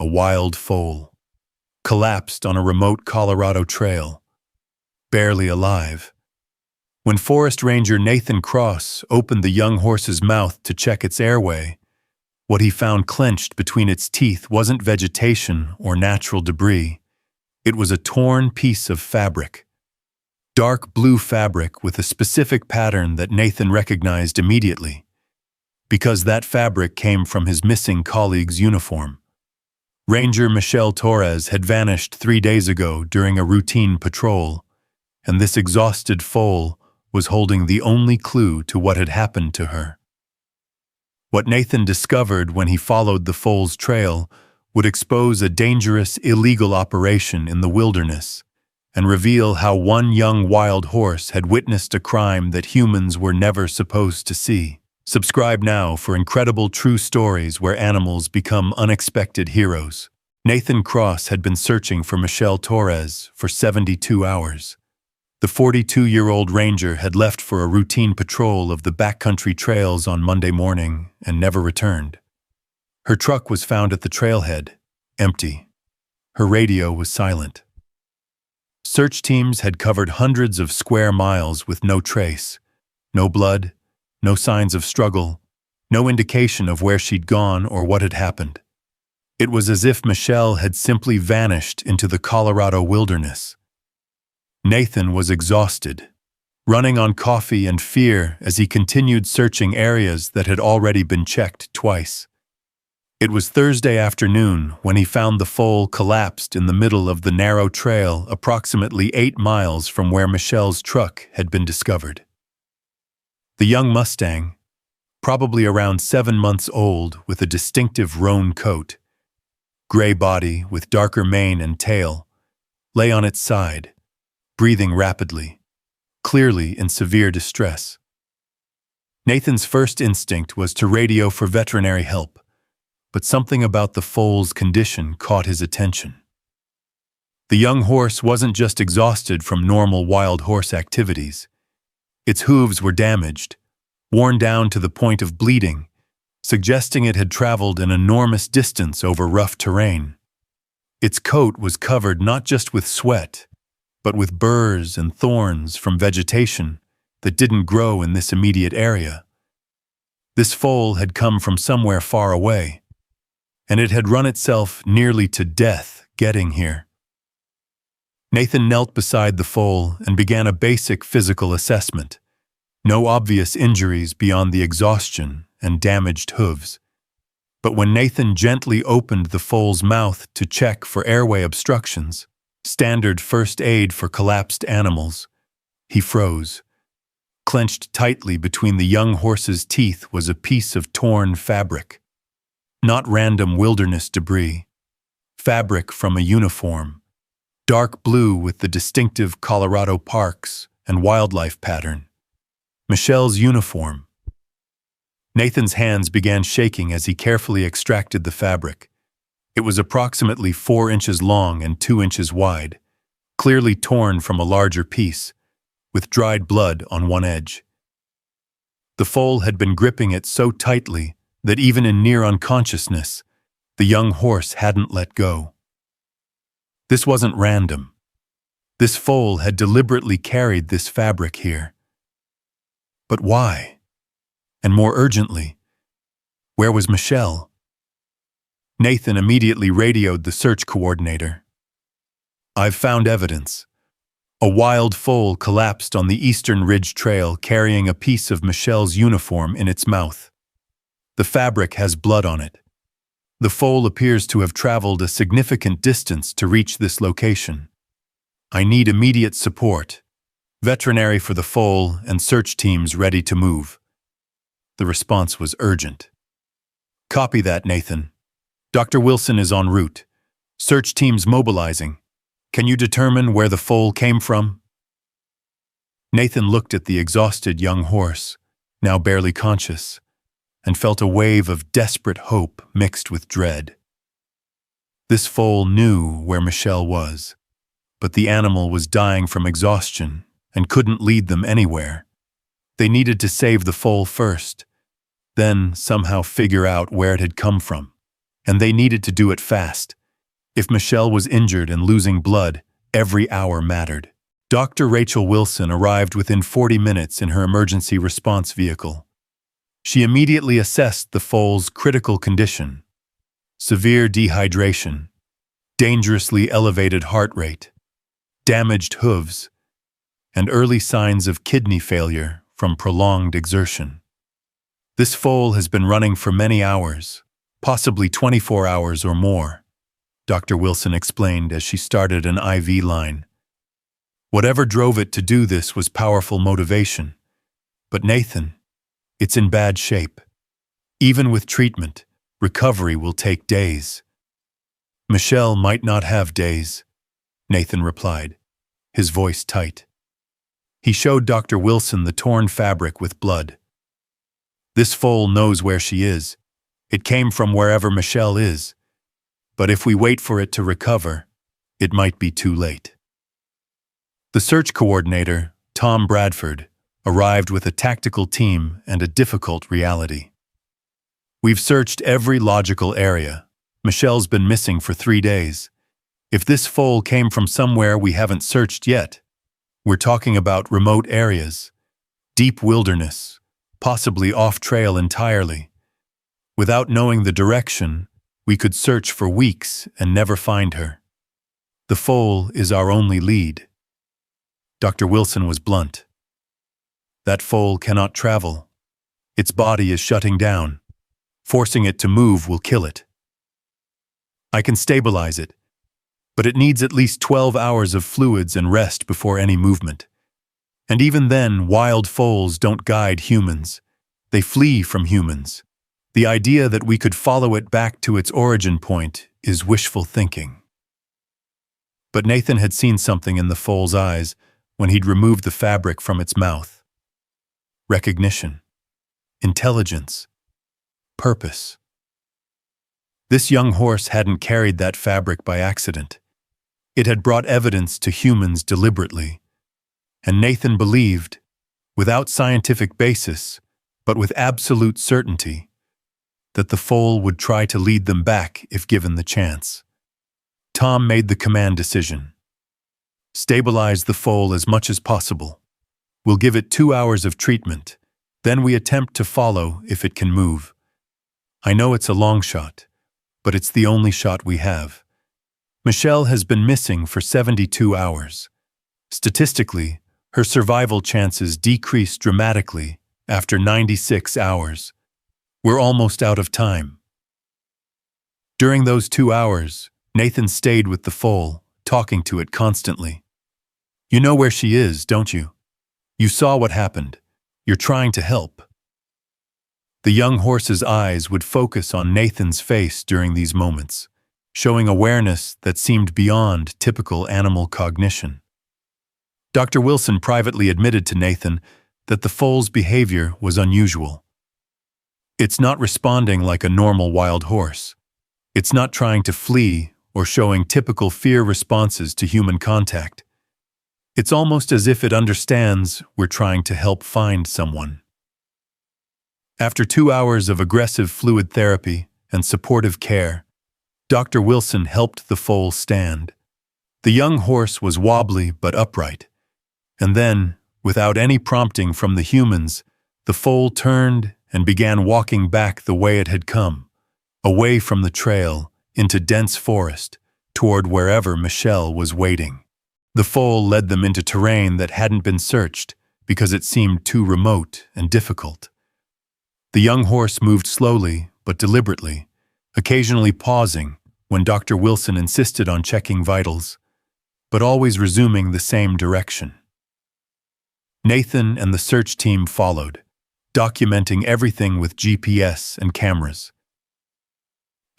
a wild foal, collapsed on a remote Colorado trail, barely alive. When Forest Ranger Nathan Cross opened the young horse's mouth to check its airway, what he found clenched between its teeth wasn't vegetation or natural debris. It was a torn piece of fabric. Dark blue fabric with a specific pattern that Nathan recognized immediately, because that fabric came from his missing colleague's uniform. Ranger Michelle Torres had vanished 3 days ago during a routine patrol, and this exhausted foal was holding the only clue to what had happened to her. What Nathan discovered when he followed the foal's trail would expose a dangerous, illegal operation in the wilderness and reveal how one young wild horse had witnessed a crime that humans were never supposed to see. Subscribe now for incredible true stories where animals become unexpected heroes. Nathan Cross had been searching for Michelle Torres for 72 hours. The 42-year-old ranger had left for a routine patrol of the backcountry trails on Monday morning and never returned. Her truck was found at the trailhead, empty. Her radio was silent. Search teams had covered hundreds of square miles with no trace, no blood, no signs of struggle, no indication of where she'd gone or what had happened. It was as if Michelle had simply vanished into the Colorado wilderness. Nathan was exhausted, running on coffee and fear as he continued searching areas that had already been checked twice. It was Thursday afternoon when he found the foal collapsed in the middle of the narrow trail approximately 8 miles from where Michelle's truck had been discovered. The young Mustang, probably around 7 months old with a distinctive roan coat, gray body with darker mane and tail, lay on its side, breathing rapidly, clearly in severe distress. Nathan's first instinct was to radio for veterinary help, but something about the foal's condition caught his attention. The young horse wasn't just exhausted from normal wild horse activities. Its hooves were damaged, worn down to the point of bleeding, suggesting it had traveled an enormous distance over rough terrain. Its coat was covered not just with sweat, but with burrs and thorns from vegetation that didn't grow in this immediate area. This foal had come from somewhere far away, and it had run itself nearly to death getting here. Nathan knelt beside the foal and began a basic physical assessment. No obvious injuries beyond the exhaustion and damaged hooves. But when Nathan gently opened the foal's mouth to check for airway obstructions, standard first aid for collapsed animals, he froze. Clenched tightly between the young horse's teeth was a piece of torn fabric. Not random wilderness debris. Fabric from a uniform. Dark blue with the distinctive Colorado parks and wildlife pattern. Michelle's uniform. Nathan's hands began shaking as he carefully extracted the fabric. It was approximately 4 inches long and 2 inches wide, clearly torn from a larger piece, with dried blood on one edge. The foal had been gripping it so tightly that even in near unconsciousness, the young horse hadn't let go. This wasn't random. This foal had deliberately carried this fabric here. But why? And more urgently, where was Michelle? Nathan immediately radioed the search coordinator. "I've found evidence. A wild foal collapsed on the Eastern Ridge Trail carrying a piece of Michelle's uniform in its mouth. The fabric has blood on it. The foal appears to have traveled a significant distance to reach this location. I need immediate support. Veterinary for the foal and search teams ready to move." The response was urgent. "Copy that, Nathan. Dr. Wilson is en route. Search teams mobilizing. Can you determine where the foal came from?" Nathan looked at the exhausted young horse, now barely conscious, and felt a wave of desperate hope mixed with dread. This foal knew where Michelle was, but the animal was dying from exhaustion and couldn't lead them anywhere. They needed to save the foal first, then somehow figure out where it had come from. and they needed to do it fast. If Michelle was injured and losing blood, every hour mattered. Dr. Rachel Wilson arrived within 40 minutes in her emergency response vehicle. She immediately assessed the foal's critical condition: severe dehydration, dangerously elevated heart rate, damaged hooves, and early signs of kidney failure from prolonged exertion. This foal has been running for many hours, possibly 24 hours or more, Dr. Wilson explained as she started an IV line. Whatever drove it to do this was powerful motivation. But Nathan, it's in bad shape. Even with treatment, recovery will take days. Michelle might not have days, Nathan replied, his voice tight. He showed Dr. Wilson the torn fabric with blood. This foal knows where she is. It came from wherever Michelle is. But if we wait for it to recover, it might be too late. The search coordinator, Tom Bradford, arrived with a tactical team and a difficult reality. We've searched every logical area. Michelle's been missing for 3 days. If this foal came from somewhere we haven't searched yet, we're talking about remote areas, deep wilderness, possibly off-trail entirely. Without knowing the direction, we could search for weeks and never find her. The foal is our only lead. Dr. Wilson was blunt. That foal cannot travel. Its body is shutting down. Forcing it to move will kill it. I can stabilize it, but it needs at least 12 hours of fluids and rest before any movement. And even then, wild foals don't guide humans. They flee from humans. The idea that we could follow it back to its origin point is wishful thinking. But Nathan had seen something in the foal's eyes when he'd removed the fabric from its mouth. Recognition, intelligence, purpose. This young horse hadn't carried that fabric by accident. It had brought evidence to humans deliberately. And Nathan believed, without scientific basis, but with absolute certainty, that the foal would try to lead them back if given the chance. Tom made the command decision. Stabilize the foal as much as possible. We'll give it 2 hours of treatment. Then we attempt to follow if it can move. I know it's a long shot, but it's the only shot we have. Michelle has been missing for 72 hours. Statistically, her survival chances decrease dramatically after 96 hours. We're almost out of time. During those 2 hours, Nathan stayed with the foal, talking to it constantly. You know where she is, don't you? You saw what happened. You're trying to help. The young horse's eyes would focus on Nathan's face during these moments, showing awareness that seemed beyond typical animal cognition. Dr. Wilson privately admitted to Nathan that the foal's behavior was unusual. It's not responding like a normal wild horse. It's not trying to flee or showing typical fear responses to human contact. It's almost as if it understands we're trying to help find someone. After 2 hours of aggressive fluid therapy and supportive care, Dr. Wilson helped the foal stand. The young horse was wobbly but upright. And then, without any prompting from the humans, the foal turned and began walking back the way it had come, away from the trail, into dense forest, toward wherever Michelle was waiting. The foal led them into terrain that hadn't been searched because it seemed too remote and difficult. The young horse moved slowly but deliberately, occasionally pausing when Dr. Wilson insisted on checking vitals, but always resuming the same direction. Nathan and the search team followed, documenting everything with GPS and cameras.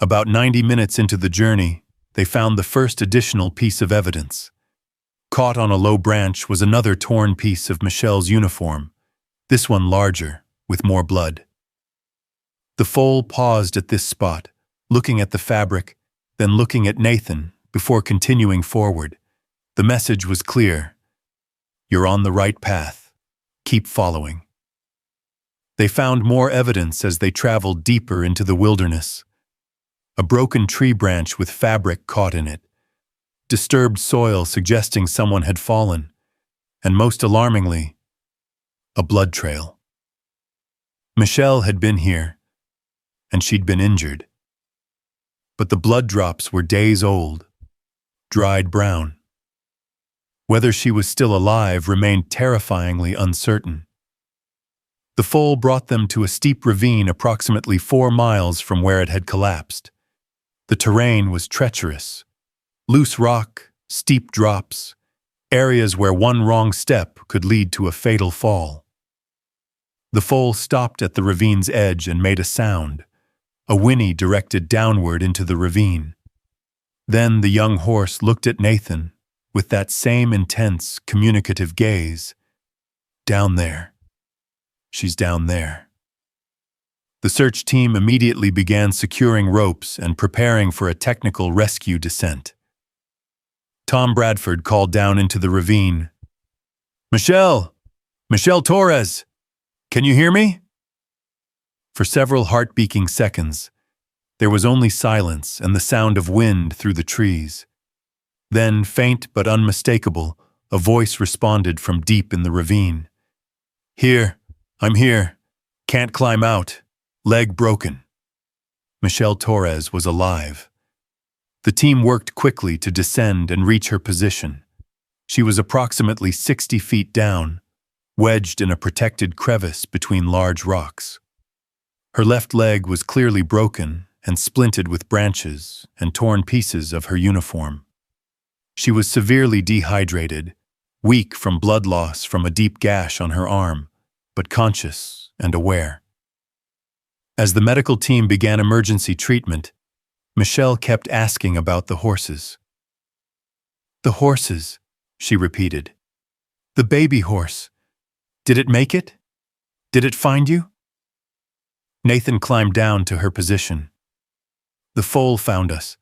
About 90 minutes into the journey, they found the first additional piece of evidence. Caught on a low branch was another torn piece of Michelle's uniform, this one larger, with more blood. The foal paused at this spot, looking at the fabric, then looking at Nathan before continuing forward. The message was clear. You're on the right path. Keep following. They found more evidence as they traveled deeper into the wilderness. a broken tree branch with fabric caught in it, disturbed soil suggesting someone had fallen, and most alarmingly, a blood trail. Michelle had been here, and she'd been injured. But the blood drops were days old, dried brown. Whether she was still alive remained terrifyingly uncertain. The foal brought them to a steep ravine approximately 4 miles from where it had collapsed. The terrain was treacherous. Loose rock, steep drops, areas where one wrong step could lead to a fatal fall. The foal stopped at the ravine's edge and made a sound, a whinny directed downward into the ravine. Then the young horse looked at Nathan with that same intense, communicative gaze. Down there. She's down there. The search team immediately began securing ropes and preparing for a technical rescue descent. Tom Bradford called down into the ravine. Michelle Torres, can you hear me? For several heart-beating seconds, there was only silence and the sound of wind through the trees. Then, faint but unmistakable, a voice responded from deep in the ravine. Here, I'm here. Can't climb out. Leg broken. Michelle Torres was alive. The team worked quickly to descend and reach her position. She was approximately 60 feet down, wedged in a protected crevice between large rocks. Her left leg was clearly broken and splinted with branches and torn pieces of her uniform. She was severely dehydrated, weak from blood loss from a deep gash on her arm, but conscious and aware. As the medical team began emergency treatment, Michelle kept asking about the horses. The horses, she repeated. The baby horse. Did it make it? Did it find you? Nathan climbed down to her position. The foal found us.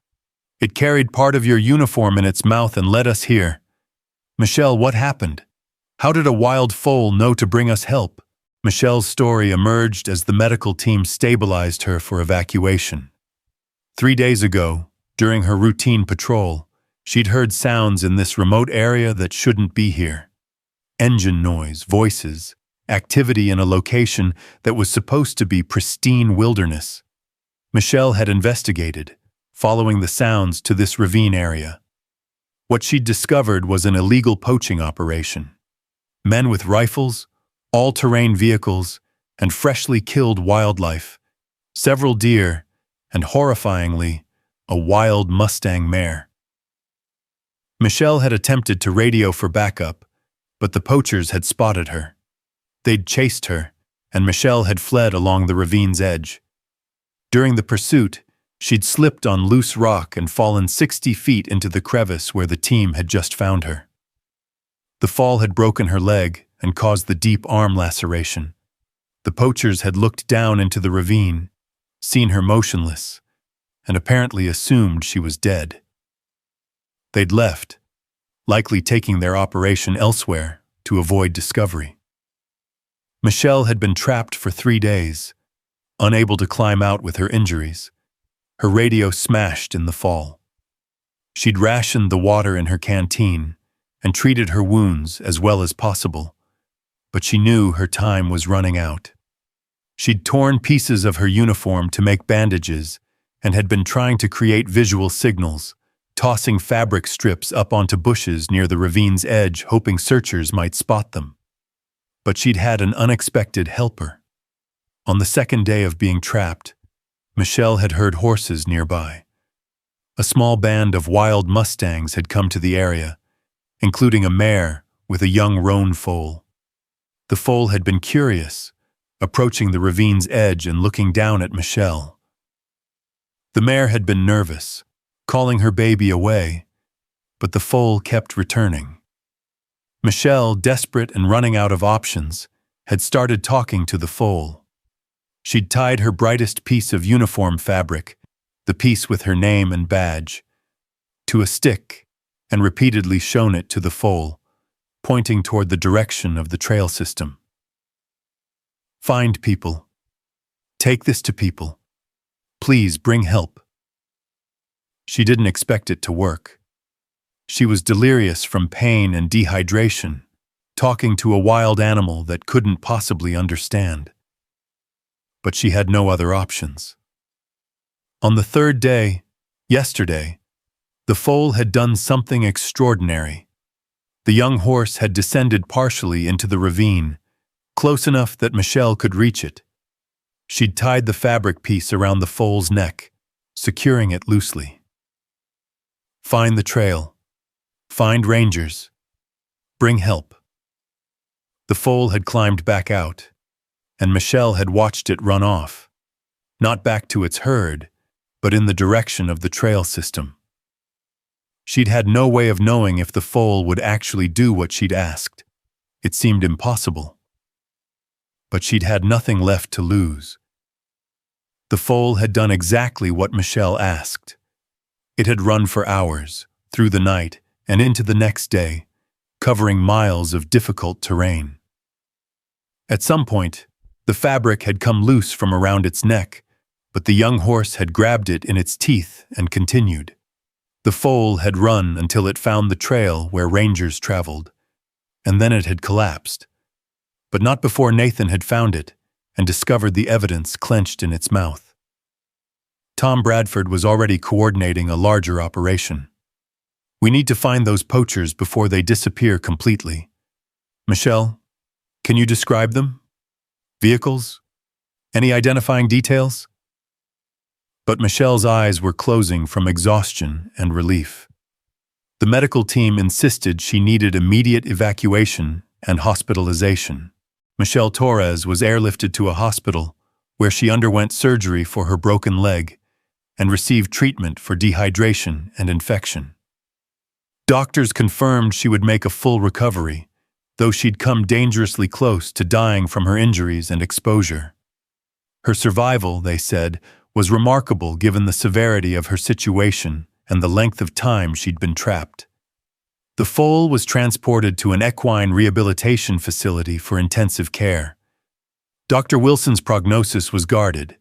It carried part of your uniform in its mouth and led us here. Michelle, what happened? How did a wild foal know to bring us help? Michelle's story emerged as the medical team stabilized her for evacuation. 3 days ago, during her routine patrol, she'd heard sounds in this remote area that shouldn't be here. Engine noise, voices, activity in a location that was supposed to be pristine wilderness. Michelle had investigated, following the sounds to this ravine area. What she'd discovered was an illegal poaching operation. Men with rifles, all-terrain vehicles, and freshly killed wildlife, several deer, and horrifyingly, a wild Mustang mare. Michelle had attempted to radio for backup, but the poachers had spotted her. They'd chased her, and Michelle had fled along the ravine's edge. During the pursuit, she'd slipped on loose rock and fallen 60 feet into the crevice where the team had just found her. The fall had broken her leg and caused the deep arm laceration. The poachers had looked down into the ravine, seen her motionless, and apparently assumed she was dead. They'd left, likely taking their operation elsewhere to avoid discovery. Michelle had been trapped for 3 days, unable to climb out with her injuries. Her radio smashed in the fall. She'd rationed the water in her canteen and treated her wounds as well as possible, but she knew her time was running out. She'd torn pieces of her uniform to make bandages and had been trying to create visual signals, tossing fabric strips up onto bushes near the ravine's edge, hoping searchers might spot them. But she'd had an unexpected helper. On the second day of being trapped, Michelle had heard horses nearby. A small band of wild Mustangs had come to the area, including a mare with a young roan foal. The foal had been curious, approaching the ravine's edge and looking down at Michelle. The mare had been nervous, calling her baby away, but the foal kept returning. Michelle, desperate and running out of options, had started talking to the foal. She'd tied her brightest piece of uniform fabric, the piece with her name and badge, to a stick and repeatedly shown it to the foal, pointing toward the direction of the trail system. Find people. Take this to people. Please bring help. She didn't expect it to work. She was delirious from pain and dehydration, talking to a wild animal that couldn't possibly understand. But she had no other options. On the third day, yesterday, the foal had done something extraordinary. The young horse had descended partially into the ravine, close enough that Michelle could reach it. She'd tied the fabric piece around the foal's neck, securing it loosely. Find the trail. Find rangers. Bring help. The foal had climbed back out, and Michelle had watched it run off, not back to its herd, but in the direction of the trail system. She'd had no way of knowing if the foal would actually do what she'd asked. It seemed impossible. But she'd had nothing left to lose. The foal had done exactly what Michelle asked. It had run for hours, through the night and into the next day, covering miles of difficult terrain. At some point, the fabric had come loose from around its neck, but the young horse had grabbed it in its teeth and continued. The foal had run until it found the trail where rangers traveled, and then it had collapsed. But not before Nathan had found it and discovered the evidence clenched in its mouth. Tom Bradford was already coordinating a larger operation. We need to find those poachers before they disappear completely. Michelle, can you describe them? Vehicles? Any identifying details? But Michelle's eyes were closing from exhaustion and relief. The medical team insisted she needed immediate evacuation and hospitalization. Michelle Torres was airlifted to a hospital where she underwent surgery for her broken leg and received treatment for dehydration and infection. Doctors confirmed she would make a full recovery, though she'd come dangerously close to dying from her injuries and exposure. Her survival, they said, was remarkable given the severity of her situation and the length of time she'd been trapped. The foal was transported to an equine rehabilitation facility for intensive care. Dr. Wilson's prognosis was guarded.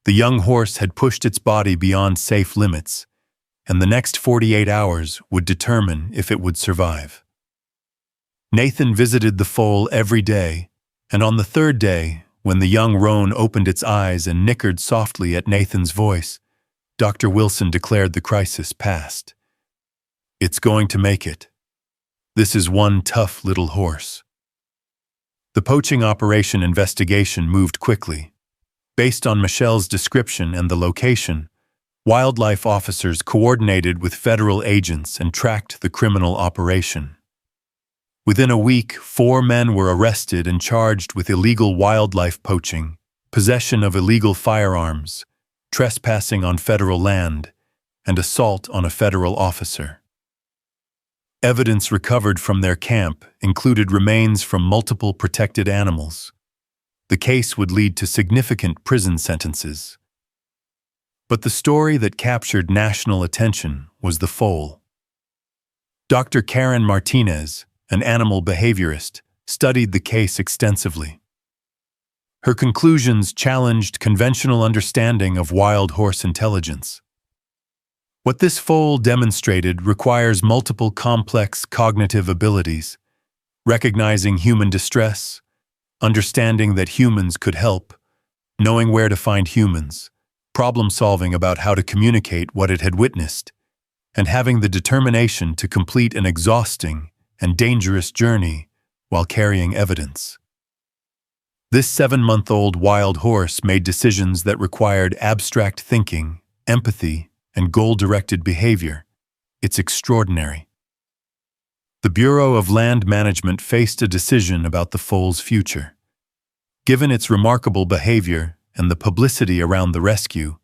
The young horse had pushed its body beyond safe limits, and the next 48 hours would determine if it would survive. Nathan visited the foal every day, and on the third day, when the young roan opened its eyes and nickered softly at Nathan's voice, Dr. Wilson declared the crisis past. It's going to make it. This is one tough little horse. The poaching operation investigation moved quickly. Based on Michelle's description and the location, wildlife officers coordinated with federal agents and tracked the criminal operation. Within a week, 4 men were arrested and charged with illegal wildlife poaching, possession of illegal firearms, trespassing on federal land, and assault on a federal officer. Evidence recovered from their camp included remains from multiple protected animals. The case would lead to significant prison sentences. But the story that captured national attention was the foal. Dr. Karen Martinez, an animal behaviorist, studied the case extensively. Her conclusions challenged conventional understanding of wild horse intelligence. What this foal demonstrated requires multiple complex cognitive abilities, recognizing human distress, understanding that humans could help, knowing where to find humans, problem-solving about how to communicate what it had witnessed, and having the determination to complete an exhausting and dangerous journey while carrying evidence. This 7-month-old wild horse made decisions that required abstract thinking, empathy, and goal-directed behavior. It's extraordinary. The Bureau of Land Management faced a decision about the foal's future. Given its remarkable behavior and the publicity around the rescue,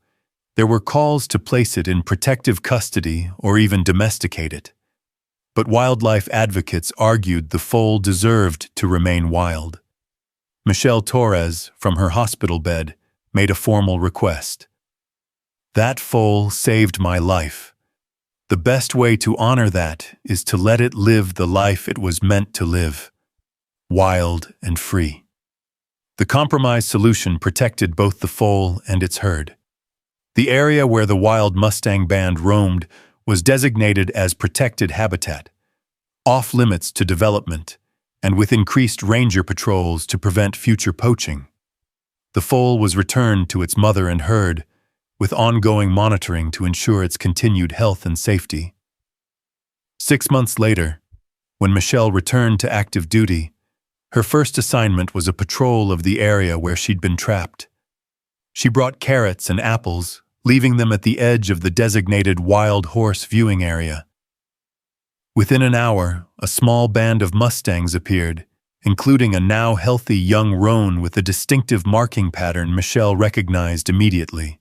there were calls to place it in protective custody or even domesticate it. But wildlife advocates argued the foal deserved to remain wild. Michelle Torres, from her hospital bed, made a formal request. That foal saved my life. The best way to honor that is to let it live the life it was meant to live, wild and free. The compromise solution protected both the foal and its herd. The area where the wild Mustang band roamed was designated as protected habitat, off-limits to development, and with increased ranger patrols to prevent future poaching. The foal was returned to its mother and herd, with ongoing monitoring to ensure its continued health and safety. 6 months later, when Michelle returned to active duty, her first assignment was a patrol of the area where she'd been trapped. She brought carrots and apples, leaving them at the edge of the designated wild horse viewing area. Within an hour, a small band of Mustangs appeared, including a now healthy young roan with a distinctive marking pattern Michelle recognized immediately.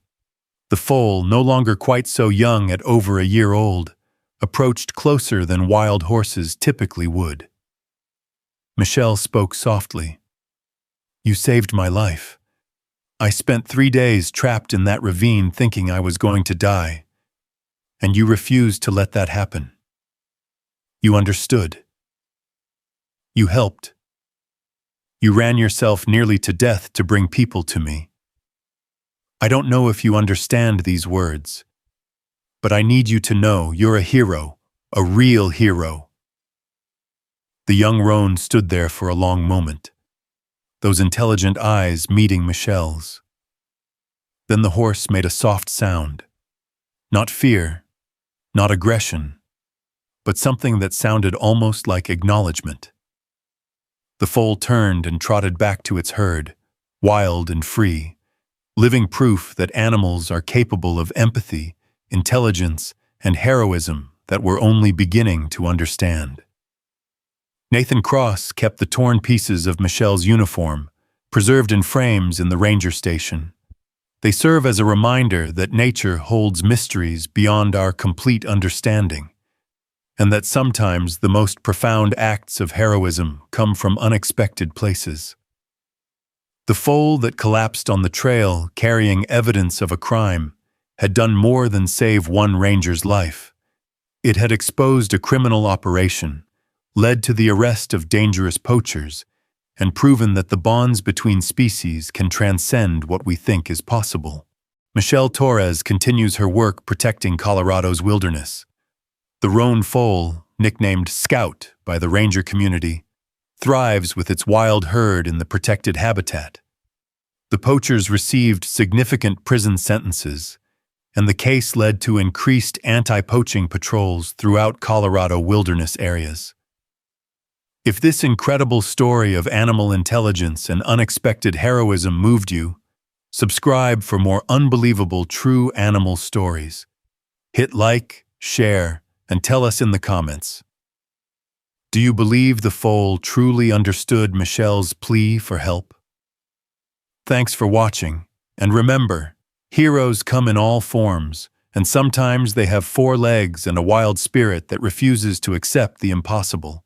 The foal, no longer quite so young at over a year old, approached closer than wild horses typically would. Michelle spoke softly. "You saved my life. I spent 3 days trapped in that ravine thinking I was going to die, and you refused to let that happen. You understood. You helped. You ran yourself nearly to death to bring people to me. I don't know if you understand these words, but I need you to know you're a hero, a real hero." The young roan stood there for a long moment, those intelligent eyes meeting Michelle's. Then the horse made a soft sound. Not fear, not aggression, but something that sounded almost like acknowledgement. The foal turned and trotted back to its herd, wild and free, living proof that animals are capable of empathy, intelligence, and heroism that we're only beginning to understand. Nathan Cross kept the torn pieces of Michelle's uniform, preserved in frames in the ranger station. They serve as a reminder that nature holds mysteries beyond our complete understanding, and that sometimes the most profound acts of heroism come from unexpected places. The foal that collapsed on the trail carrying evidence of a crime had done more than save one ranger's life. It had exposed a criminal operation, led to the arrest of dangerous poachers, and proven that the bonds between species can transcend what we think is possible. Michelle Torres continues her work protecting Colorado's wilderness. The roan foal, nicknamed Scout by the ranger community, thrives with its wild herd in the protected habitat. The poachers received significant prison sentences, and the case led to increased anti-poaching patrols throughout Colorado wilderness areas. If this incredible story of animal intelligence and unexpected heroism moved you, subscribe for more unbelievable true animal stories. Hit like, share, and tell us in the comments. Do you believe the foal truly understood Michelle's plea for help? Thanks for watching, and remember, heroes come in all forms, and sometimes they have 4 legs and a wild spirit that refuses to accept the impossible.